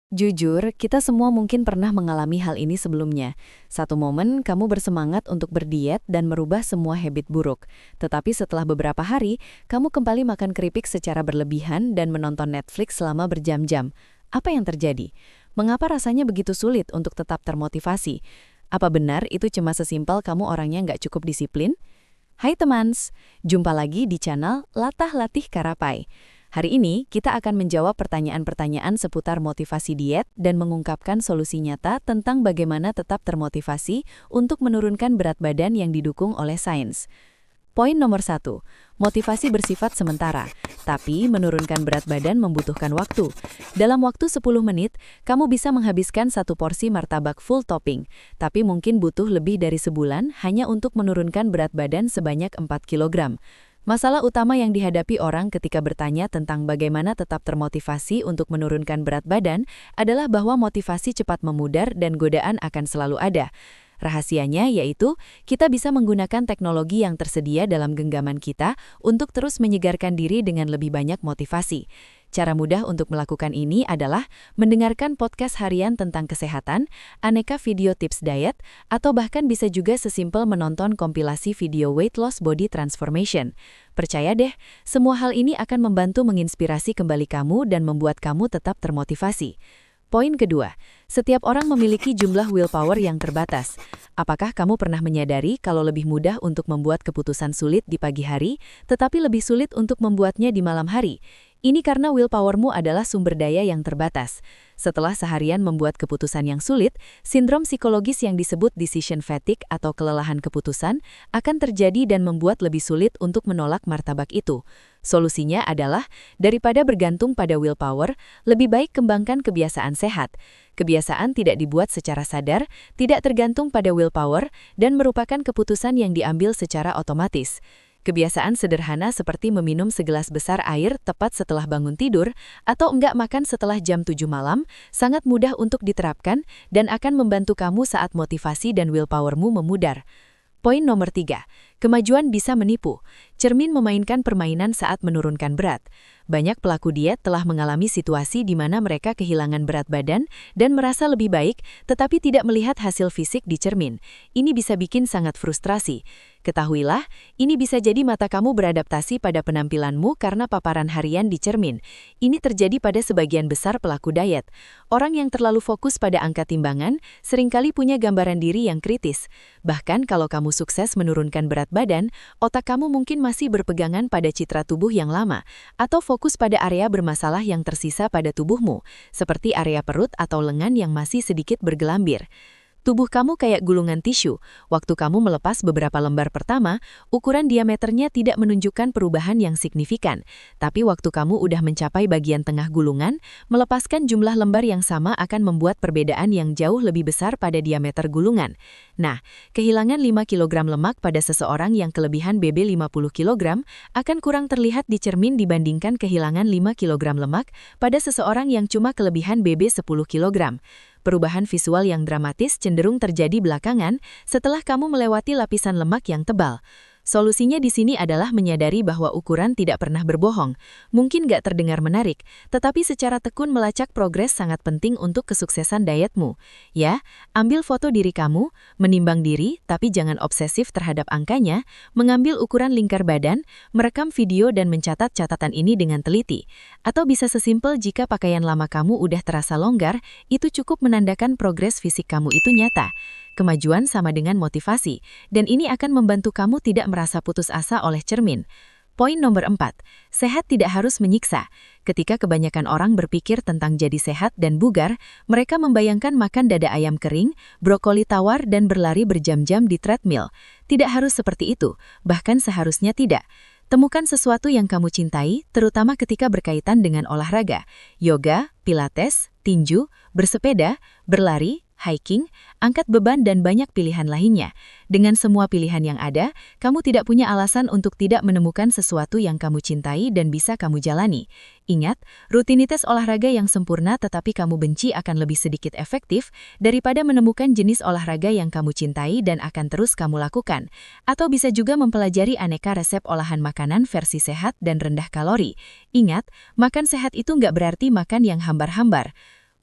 Jujur, kita semua mungkin pernah mengalami hal ini sebelumnya. Satu momen, kamu bersemangat untuk berdiet dan merubah semua habit buruk. Tetapi setelah beberapa hari, kamu kembali makan keripik secara berlebihan dan menonton Netflix selama berjam-jam. Apa yang terjadi? Mengapa rasanya begitu sulit untuk tetap termotivasi? Apa benar itu cuma sesimpel kamu orangnya nggak cukup disiplin? Hai temans, jumpa lagi di channel Latah Latih Karapai. Hari ini, kita akan menjawab pertanyaan-pertanyaan seputar motivasi diet dan mengungkapkan solusi nyata tentang bagaimana tetap termotivasi untuk menurunkan berat badan yang didukung oleh sains. Poin nomor 1, motivasi bersifat sementara, tapi menurunkan berat badan membutuhkan waktu. Dalam waktu 10 menit, kamu bisa menghabiskan satu porsi martabak full topping, tapi mungkin butuh lebih dari sebulan hanya untuk menurunkan berat badan sebanyak 4 kg. Masalah utama yang dihadapi orang ketika bertanya tentang bagaimana tetap termotivasi untuk menurunkan berat badan adalah bahwa motivasi cepat memudar dan godaan akan selalu ada. Rahasianya yaitu, kita bisa menggunakan teknologi yang tersedia dalam genggaman kita untuk terus menyegarkan diri dengan lebih banyak motivasi. Cara mudah untuk melakukan ini adalah mendengarkan podcast harian tentang kesehatan, aneka video tips diet, atau bahkan bisa juga sesimpel menonton kompilasi video weight loss body transformation. Percaya deh, semua hal ini akan membantu menginspirasi kembali kamu dan membuat kamu tetap termotivasi. Poin kedua, setiap orang memiliki jumlah willpower yang terbatas. Apakah kamu pernah menyadari kalau lebih mudah untuk membuat keputusan sulit di pagi hari, tetapi lebih sulit untuk membuatnya di malam hari? Ini karena willpowermu adalah sumber daya yang terbatas. Setelah seharian membuat keputusan yang sulit, sindrom psikologis yang disebut decision fatigue atau kelelahan keputusan akan terjadi dan membuat lebih sulit untuk menolak martabak itu. Solusinya adalah, daripada bergantung pada willpower, lebih baik kembangkan kebiasaan sehat. Kebiasaan tidak dibuat secara sadar, tidak tergantung pada willpower, dan merupakan keputusan yang diambil secara otomatis. Kebiasaan sederhana seperti meminum segelas besar air tepat setelah bangun tidur atau enggak makan setelah jam 7 malam sangat mudah untuk diterapkan dan akan membantu kamu saat motivasi dan willpowermu memudar. Poin nomor 3, kemajuan bisa menipu. Cermin memainkan permainan saat menurunkan berat. Banyak pelaku diet telah mengalami situasi di mana mereka kehilangan berat badan dan merasa lebih baik, tetapi tidak melihat hasil fisik di cermin. Ini bisa bikin sangat frustrasi. Ketahuilah, ini bisa jadi mata kamu beradaptasi pada penampilanmu karena paparan harian di cermin. Ini terjadi pada sebagian besar pelaku diet. Orang yang terlalu fokus pada angka timbangan seringkali punya gambaran diri yang kritis. Bahkan kalau kamu sukses menurunkan berat badan, otak kamu mungkin masih berpegangan pada citra tubuh yang lama, atau fokus pada area bermasalah yang tersisa pada tubuhmu, seperti area perut atau lengan yang masih sedikit bergelambir. Tubuh kamu kayak gulungan tisu. Waktu kamu melepas beberapa lembar pertama, ukuran diameternya tidak menunjukkan perubahan yang signifikan. Tapi waktu kamu udah mencapai bagian tengah gulungan, melepaskan jumlah lembar yang sama akan membuat perbedaan yang jauh lebih besar pada diameter gulungan. Nah, kehilangan 5 kg lemak pada seseorang yang kelebihan BB 50 kg akan kurang terlihat di cermin dibandingkan kehilangan 5 kg lemak pada seseorang yang cuma kelebihan BB 10 kg. Perubahan visual yang dramatis cenderung terjadi belakangan setelah kamu melewati lapisan lemak yang tebal. Solusinya di sini adalah menyadari bahwa ukuran tidak pernah berbohong. Mungkin gak terdengar menarik, tetapi secara tekun melacak progres sangat penting untuk kesuksesan dietmu. Ya, ambil foto diri kamu, menimbang diri, tapi jangan obsesif terhadap angkanya, mengambil ukuran lingkar badan, merekam video dan mencatat catatan ini dengan teliti. Atau bisa sesimpel jika pakaian lama kamu udah terasa longgar, itu cukup menandakan progres fisik kamu itu nyata. Kemajuan sama dengan motivasi, dan ini akan membantu kamu tidak merasa putus asa oleh cermin. Poin nomor 4, sehat tidak harus menyiksa. Ketika kebanyakan orang berpikir tentang jadi sehat dan bugar, mereka membayangkan makan dada ayam kering, brokoli tawar dan berlari berjam-jam di treadmill. Tidak harus seperti itu, bahkan seharusnya tidak. Temukan sesuatu yang kamu cintai, terutama ketika berkaitan dengan olahraga, yoga, pilates, tinju, bersepeda, berlari, hiking, angkat beban dan banyak pilihan lainnya. Dengan semua pilihan yang ada, kamu tidak punya alasan untuk tidak menemukan sesuatu yang kamu cintai dan bisa kamu jalani. Ingat, rutinitas olahraga yang sempurna tetapi kamu benci akan lebih sedikit efektif daripada menemukan jenis olahraga yang kamu cintai dan akan terus kamu lakukan. Atau bisa juga mempelajari aneka resep olahan makanan versi sehat dan rendah kalori. Ingat, makan sehat itu nggak berarti makan yang hambar-hambar.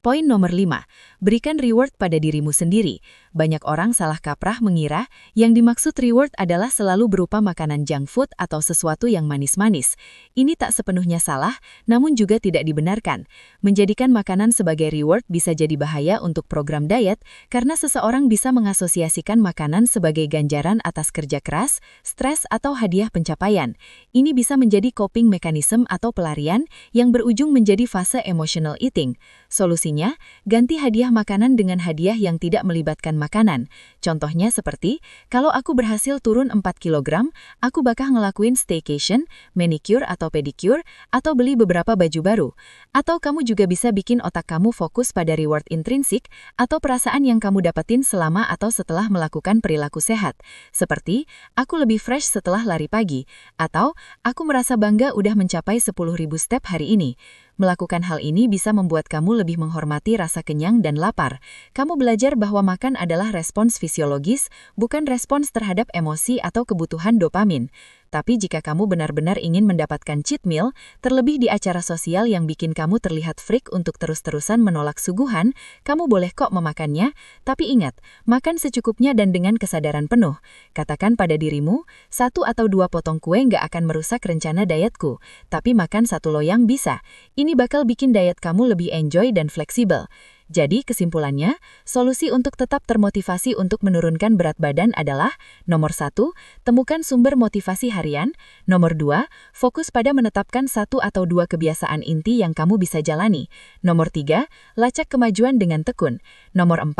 Poin nomor 5. Berikan reward pada dirimu sendiri. Banyak orang salah kaprah mengira yang dimaksud reward adalah selalu berupa makanan junk food atau sesuatu yang manis-manis. Ini tak sepenuhnya salah, namun juga tidak dibenarkan. Menjadikan makanan sebagai reward bisa jadi bahaya untuk program diet karena seseorang bisa mengasosiasikan makanan sebagai ganjaran atas kerja keras, stres, atau hadiah pencapaian. Ini bisa menjadi coping mechanism atau pelarian yang berujung menjadi fase emotional eating. Solusinya, ganti hadiah makanan dengan hadiah yang tidak melibatkan makanan. Contohnya seperti, kalau aku berhasil turun 4 kg, aku bakal ngelakuin staycation, manicure atau pedicure, atau beli beberapa baju baru. Atau kamu juga bisa bikin otak kamu fokus pada reward intrinsik atau perasaan yang kamu dapetin selama atau setelah melakukan perilaku sehat. Seperti, aku lebih fresh setelah lari pagi, atau aku merasa bangga udah mencapai 10.000 step hari ini. Melakukan hal ini bisa membuat kamu lebih menghormati rasa kenyang dan lapar. Kamu belajar bahwa makan adalah respons fisiologis, bukan respons terhadap emosi atau kebutuhan dopamin. Tapi jika kamu benar-benar ingin mendapatkan cheat meal, terlebih di acara sosial yang bikin kamu terlihat freak untuk terus-terusan menolak suguhan, kamu boleh kok memakannya, tapi ingat, makan secukupnya dan dengan kesadaran penuh. Katakan pada dirimu, 1 atau 2 potong kue nggak akan merusak rencana dietku, tapi makan 1 loyang bisa. Ini bakal bikin diet kamu lebih enjoy dan fleksibel. Jadi kesimpulannya, solusi untuk tetap termotivasi untuk menurunkan berat badan adalah nomor 1, temukan sumber motivasi harian, nomor 2, fokus pada menetapkan 1 atau 2 kebiasaan inti yang kamu bisa jalani, nomor 3, lacak kemajuan dengan tekun, nomor 4,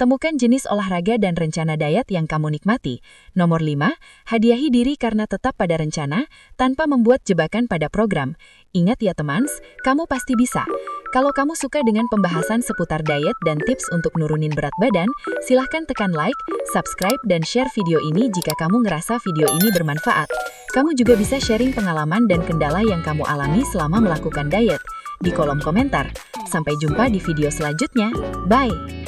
temukan jenis olahraga dan rencana diet yang kamu nikmati, nomor 5, hadiahi diri karena tetap pada rencana, tanpa membuat jebakan pada program. Ingat ya teman, kamu pasti bisa. Kalau kamu suka dengan pembahasan seputar diet dan tips untuk nurunin berat badan, silahkan tekan like, subscribe, dan share video ini jika kamu ngerasa video ini bermanfaat. Kamu juga bisa sharing pengalaman dan kendala yang kamu alami selama melakukan diet di kolom komentar. Sampai jumpa di video selanjutnya. Bye!